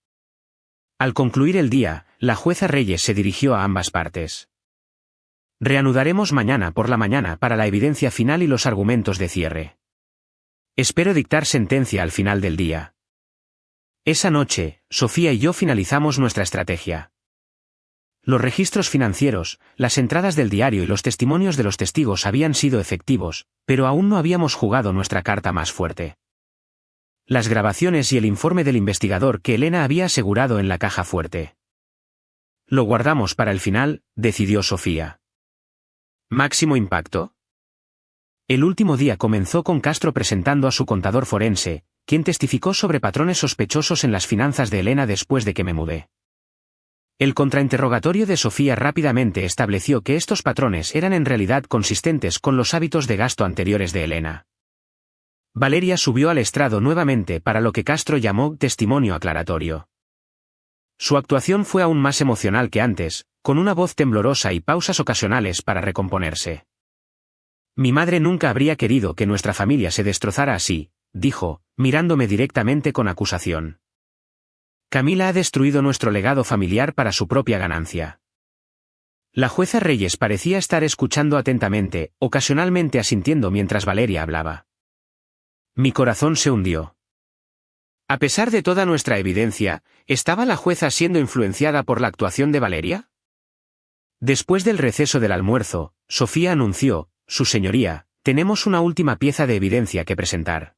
Al concluir el día, la jueza Reyes se dirigió a ambas partes. Reanudaremos mañana por la mañana para la evidencia final y los argumentos de cierre. Espero dictar sentencia al final del día. Esa noche, Sofía y yo finalizamos nuestra estrategia. Los registros financieros, las entradas del diario y los testimonios de los testigos habían sido efectivos, pero aún no habíamos jugado nuestra carta más fuerte. Las grabaciones y el informe del investigador que Elena había asegurado en la caja fuerte. Lo guardamos para el final, decidió Sofía. ¿Máximo impacto? El último día comenzó con Castro presentando a su contador forense, quien testificó sobre patrones sospechosos en las finanzas de Elena después de que me mudé. El contrainterrogatorio de Sofía rápidamente estableció que estos patrones eran en realidad consistentes con los hábitos de gasto anteriores de Elena. Valeria subió al estrado nuevamente para lo que Castro llamó testimonio aclaratorio. Su actuación fue aún más emocional que antes, con una voz temblorosa y pausas ocasionales para recomponerse. Mi madre nunca habría querido que nuestra familia se destrozara así, dijo, mirándome directamente con acusación. Camila ha destruido nuestro legado familiar para su propia ganancia. La jueza Reyes parecía estar escuchando atentamente, ocasionalmente asintiendo mientras Valeria hablaba. Mi corazón se hundió. A pesar de toda nuestra evidencia, ¿estaba la jueza siendo influenciada por la actuación de Valeria? Después del receso del almuerzo, Sofía anunció, Su señoría, tenemos una última pieza de evidencia que presentar.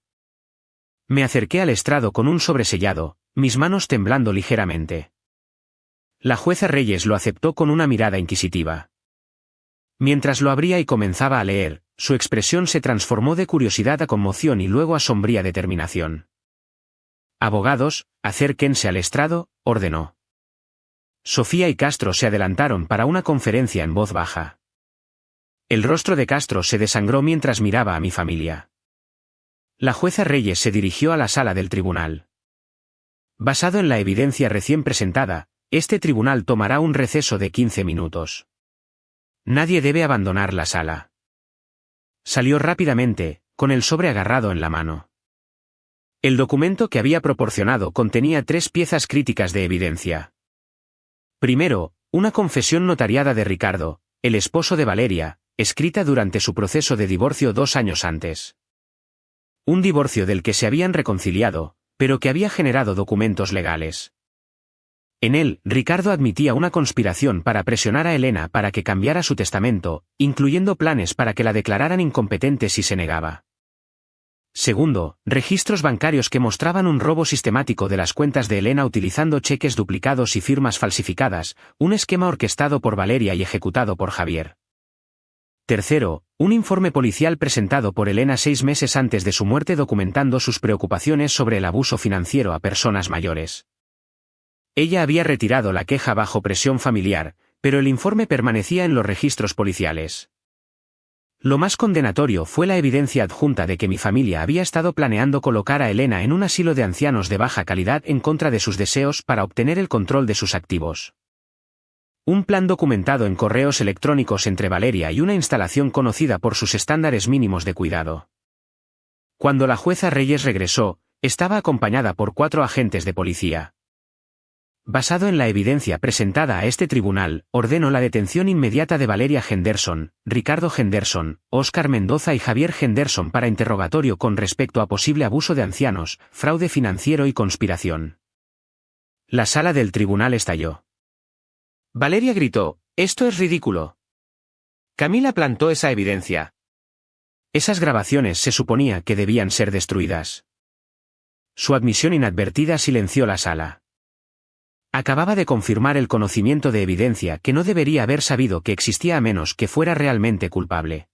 Me acerqué al estrado con un sobresellado, mis manos temblando ligeramente. La jueza Reyes lo aceptó con una mirada inquisitiva. Mientras lo abría y comenzaba a leer, su expresión se transformó de curiosidad a conmoción y luego a sombría determinación. Abogados, acérquense al estrado, ordenó. Sofía y Castro se adelantaron para una conferencia en voz baja. El rostro de Castro se desangró mientras miraba a mi familia. La jueza Reyes se dirigió a la sala del tribunal. Basado en la evidencia recién presentada, este tribunal tomará un receso de 15 minutos. Nadie debe abandonar la sala. Salió rápidamente, con el sobre agarrado en la mano. El documento que había proporcionado contenía 3 piezas críticas de evidencia. Primero, una confesión notariada de Ricardo, el esposo de Valeria, escrita durante su proceso de divorcio 2 años antes. Un divorcio del que se habían reconciliado, pero que había generado documentos legales. En él, Ricardo admitía una conspiración para presionar a Elena para que cambiara su testamento, incluyendo planes para que la declararan incompetente si se negaba. Segundo, registros bancarios que mostraban un robo sistemático de las cuentas de Elena utilizando cheques duplicados y firmas falsificadas, un esquema orquestado por Valeria y ejecutado por Javier. Tercero, un informe policial presentado por Elena 6 meses antes de su muerte documentando sus preocupaciones sobre el abuso financiero a personas mayores. Ella había retirado la queja bajo presión familiar, pero el informe permanecía en los registros policiales. Lo más condenatorio fue la evidencia adjunta de que mi familia había estado planeando colocar a Elena en un asilo de ancianos de baja calidad en contra de sus deseos para obtener el control de sus activos. Un plan documentado en correos electrónicos entre Valeria y una instalación conocida por sus estándares mínimos de cuidado. Cuando la jueza Reyes regresó, estaba acompañada por 4 agentes de policía. Basado en la evidencia presentada a este tribunal, ordeno la detención inmediata de Valeria Henderson, Ricardo Henderson, Óscar Mendoza y Javier Henderson para interrogatorio con respecto a posible abuso de ancianos, fraude financiero y conspiración. La sala del tribunal estalló. Valeria gritó, «¡Esto es ridículo!». Camila plantó esa evidencia. Esas grabaciones se suponía que debían ser destruidas. Su admisión inadvertida silenció la sala. Acababa de confirmar el conocimiento de evidencia que no debería haber sabido que existía a menos que fuera realmente culpable.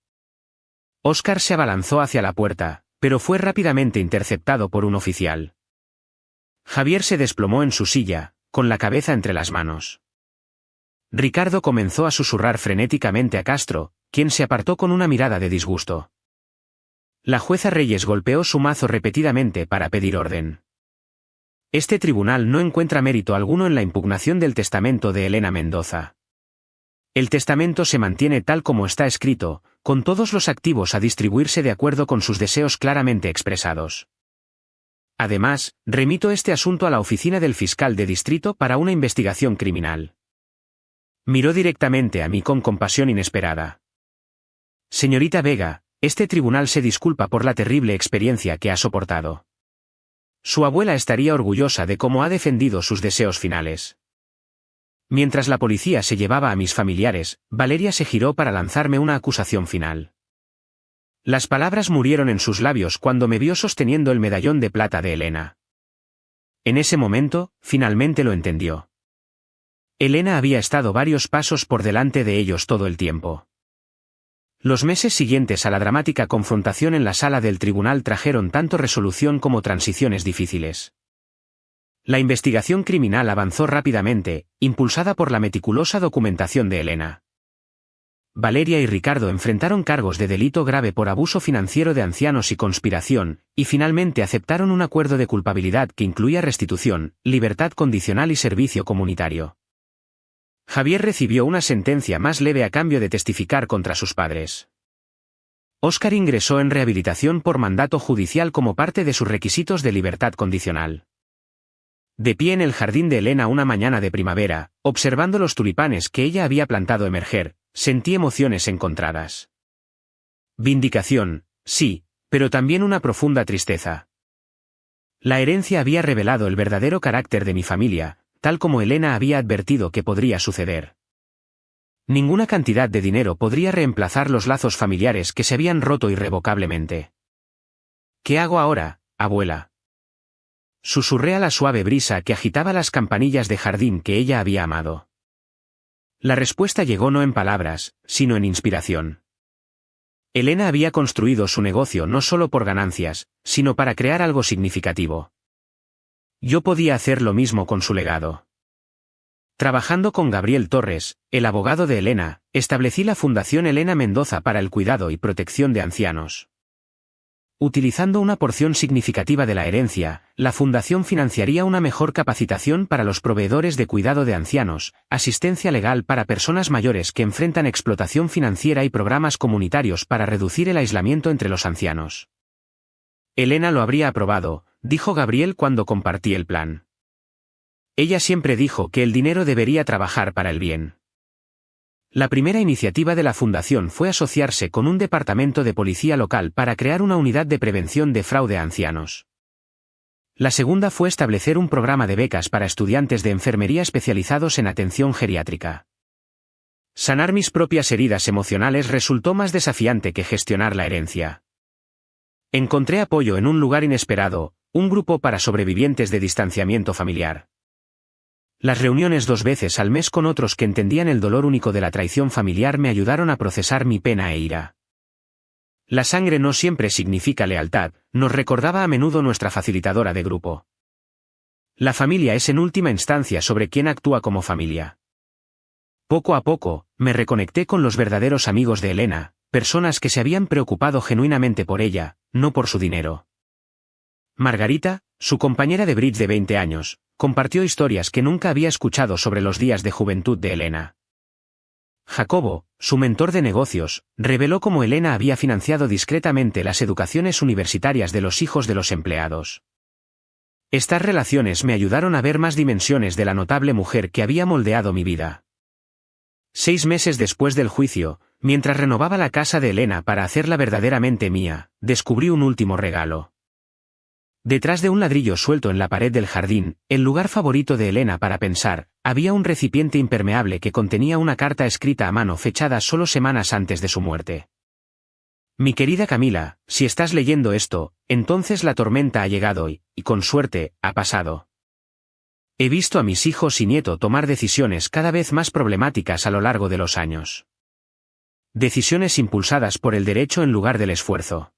Óscar se abalanzó hacia la puerta, pero fue rápidamente interceptado por un oficial. Javier se desplomó en su silla, con la cabeza entre las manos. Ricardo comenzó a susurrar frenéticamente a Castro, quien se apartó con una mirada de disgusto. La jueza Reyes golpeó su mazo repetidamente para pedir orden. Este tribunal no encuentra mérito alguno en la impugnación del testamento de Elena Mendoza. El testamento se mantiene tal como está escrito, con todos los activos a distribuirse de acuerdo con sus deseos claramente expresados. Además, remito este asunto a la oficina del fiscal de distrito para una investigación criminal. Miró directamente a mí con compasión inesperada. Señorita Vega, este tribunal se disculpa por la terrible experiencia que ha soportado. Su abuela estaría orgullosa de cómo ha defendido sus deseos finales. Mientras la policía se llevaba a mis familiares, Valeria se giró para lanzarme una acusación final. Las palabras murieron en sus labios cuando me vio sosteniendo el medallón de plata de Elena. En ese momento, finalmente lo entendió. Elena había estado varios pasos por delante de ellos todo el tiempo. Los meses siguientes a la dramática confrontación en la sala del tribunal trajeron tanto resolución como transiciones difíciles. La investigación criminal avanzó rápidamente, impulsada por la meticulosa documentación de Elena. Valeria y Ricardo enfrentaron cargos de delito grave por abuso financiero de ancianos y conspiración, y finalmente aceptaron un acuerdo de culpabilidad que incluía restitución, libertad condicional y servicio comunitario. Javier recibió una sentencia más leve a cambio de testificar contra sus padres. Óscar ingresó en rehabilitación por mandato judicial como parte de sus requisitos de libertad condicional. De pie en el jardín de Elena una mañana de primavera, observando los tulipanes que ella había plantado emerger, sentí emociones encontradas. Vindicación, sí, pero también una profunda tristeza. La herencia había revelado el verdadero carácter de mi familia, tal como Elena había advertido que podría suceder. Ninguna cantidad de dinero podría reemplazar los lazos familiares que se habían roto irrevocablemente. ¿Qué hago ahora, abuela?, susurré a la suave brisa que agitaba las campanillas de jardín que ella había amado. La respuesta llegó no en palabras, sino en inspiración. Elena había construido su negocio no solo por ganancias, sino para crear algo significativo. Yo podía hacer lo mismo con su legado. Trabajando con Gabriel Torres, el abogado de Elena, establecí la Fundación Elena Mendoza para el cuidado y protección de ancianos. Utilizando una porción significativa de la herencia, la fundación financiaría una mejor capacitación para los proveedores de cuidado de ancianos, asistencia legal para personas mayores que enfrentan explotación financiera y programas comunitarios para reducir el aislamiento entre los ancianos. Elena lo habría aprobado, dijo Gabriel cuando compartí el plan. Ella siempre dijo que el dinero debería trabajar para el bien. La primera iniciativa de la fundación fue asociarse con un departamento de policía local para crear una unidad de prevención de fraude a ancianos. La segunda fue establecer un programa de becas para estudiantes de enfermería especializados en atención geriátrica. Sanar mis propias heridas emocionales resultó más desafiante que gestionar la herencia. Encontré apoyo en un lugar inesperado, un grupo para sobrevivientes de distanciamiento familiar. Las reuniones 2 veces al mes con otros que entendían el dolor único de la traición familiar me ayudaron a procesar mi pena e ira. La sangre no siempre significa lealtad, nos recordaba a menudo nuestra facilitadora de grupo. La familia es en última instancia sobre quién actúa como familia. Poco a poco, me reconecté con los verdaderos amigos de Elena, personas que se habían preocupado genuinamente por ella, no por su dinero. Margarita, su compañera de bridge de 20 años, compartió historias que nunca había escuchado sobre los días de juventud de Elena. Jacobo, su mentor de negocios, reveló cómo Elena había financiado discretamente las educaciones universitarias de los hijos de los empleados. Estas relaciones me ayudaron a ver más dimensiones de la notable mujer que había moldeado mi vida. 6 meses después del juicio, mientras renovaba la casa de Elena para hacerla verdaderamente mía, descubrí un último regalo. Detrás de un ladrillo suelto en la pared del jardín, el lugar favorito de Elena para pensar, había un recipiente impermeable que contenía una carta escrita a mano fechada solo semanas antes de su muerte. Mi querida Camila, si estás leyendo esto, entonces la tormenta ha llegado y, con suerte, ha pasado. He visto a mis hijos y nieto tomar decisiones cada vez más problemáticas a lo largo de los años. Decisiones impulsadas por el derecho en lugar del esfuerzo.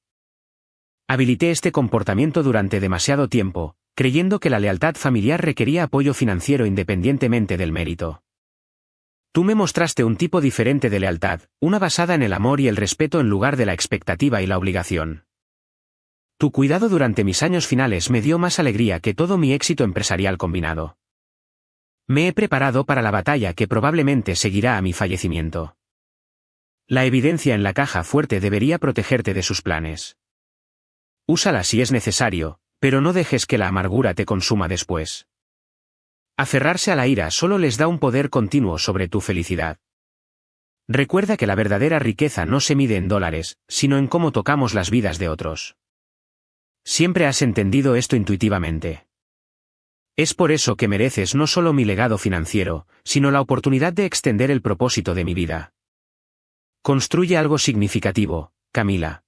Habilité este comportamiento durante demasiado tiempo, creyendo que la lealtad familiar requería apoyo financiero independientemente del mérito. Tú me mostraste un tipo diferente de lealtad, una basada en el amor y el respeto en lugar de la expectativa y la obligación. Tu cuidado durante mis años finales me dio más alegría que todo mi éxito empresarial combinado. Me he preparado para la batalla que probablemente seguirá a mi fallecimiento. La evidencia en la caja fuerte debería protegerte de sus planes. Úsala si es necesario, pero no dejes que la amargura te consuma después. Aferrarse a la ira solo les da un poder continuo sobre tu felicidad. Recuerda que la verdadera riqueza no se mide en dólares, sino en cómo tocamos las vidas de otros. Siempre has entendido esto intuitivamente. Es por eso que mereces no solo mi legado financiero, sino la oportunidad de extender el propósito de mi vida. Construye algo significativo, Camila.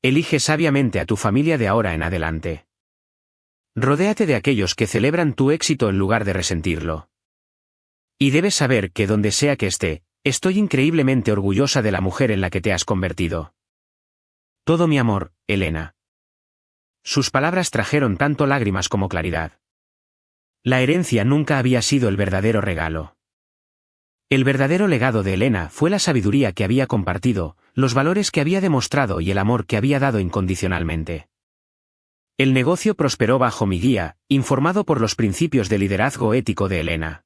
Elige sabiamente a tu familia de ahora en adelante. Rodéate de aquellos que celebran tu éxito en lugar de resentirlo. Y debes saber que donde sea que esté, Estoy increíblemente orgullosa de la mujer en la que te has convertido. Todo mi amor, Elena. Sus palabras trajeron tanto lágrimas como claridad. La herencia nunca había sido el verdadero regalo. El verdadero legado de Elena fue la sabiduría que había compartido, los valores que había demostrado y el amor que había dado incondicionalmente. El negocio prosperó bajo mi guía, informado por los principios de liderazgo ético de Elena.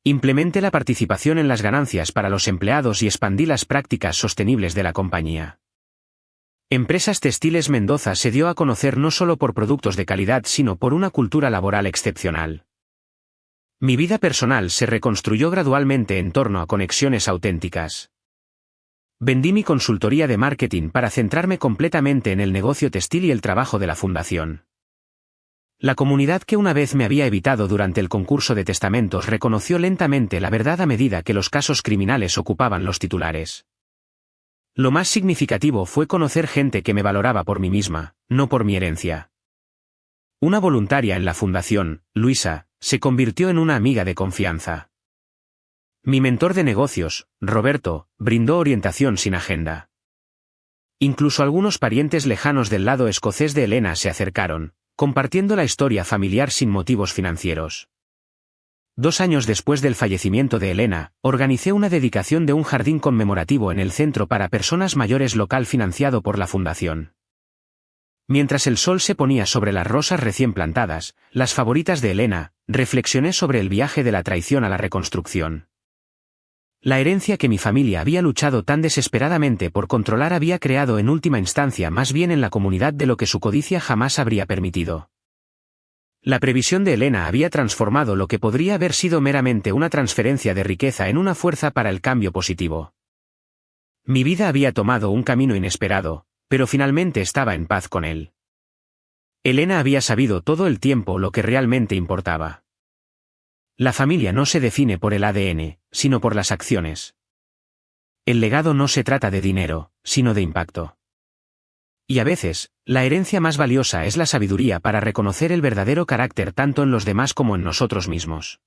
Implementé la participación en las ganancias para los empleados y expandí las prácticas sostenibles de la compañía. Empresas Textiles Mendoza se dio a conocer no solo por productos de calidad sino por una cultura laboral excepcional. Mi vida personal se reconstruyó gradualmente en torno a conexiones auténticas. Vendí mi consultoría de marketing para centrarme completamente en el negocio textil y el trabajo de la fundación. La comunidad que una vez me había evitado durante el concurso de testamentos reconoció lentamente la verdad a medida que los casos criminales ocupaban los titulares. Lo más significativo fue conocer gente que me valoraba por mí misma, no por mi herencia. Una voluntaria en la fundación, Luisa, se convirtió en una amiga de confianza. Mi mentor de negocios, Roberto, brindó orientación sin agenda. Incluso algunos parientes lejanos del lado escocés de Elena se acercaron, compartiendo la historia familiar sin motivos financieros. 2 años después del fallecimiento de Elena, organicé una dedicación de un jardín conmemorativo en el centro para personas mayores local financiado por la fundación. Mientras el sol se ponía sobre las rosas recién plantadas, las favoritas de Elena, reflexioné sobre el viaje de la traición a la reconstrucción. La herencia que mi familia había luchado tan desesperadamente por controlar había creado en última instancia más bien en la comunidad de lo que su codicia jamás habría permitido. La previsión de Elena había transformado lo que podría haber sido meramente una transferencia de riqueza en una fuerza para el cambio positivo. Mi vida había tomado un camino inesperado, pero finalmente estaba en paz con él. Elena había sabido todo el tiempo lo que realmente importaba. La familia no se define por el ADN, sino por las acciones. El legado no se trata de dinero, sino de impacto. Y a veces, la herencia más valiosa es la sabiduría para reconocer el verdadero carácter tanto en los demás como en nosotros mismos.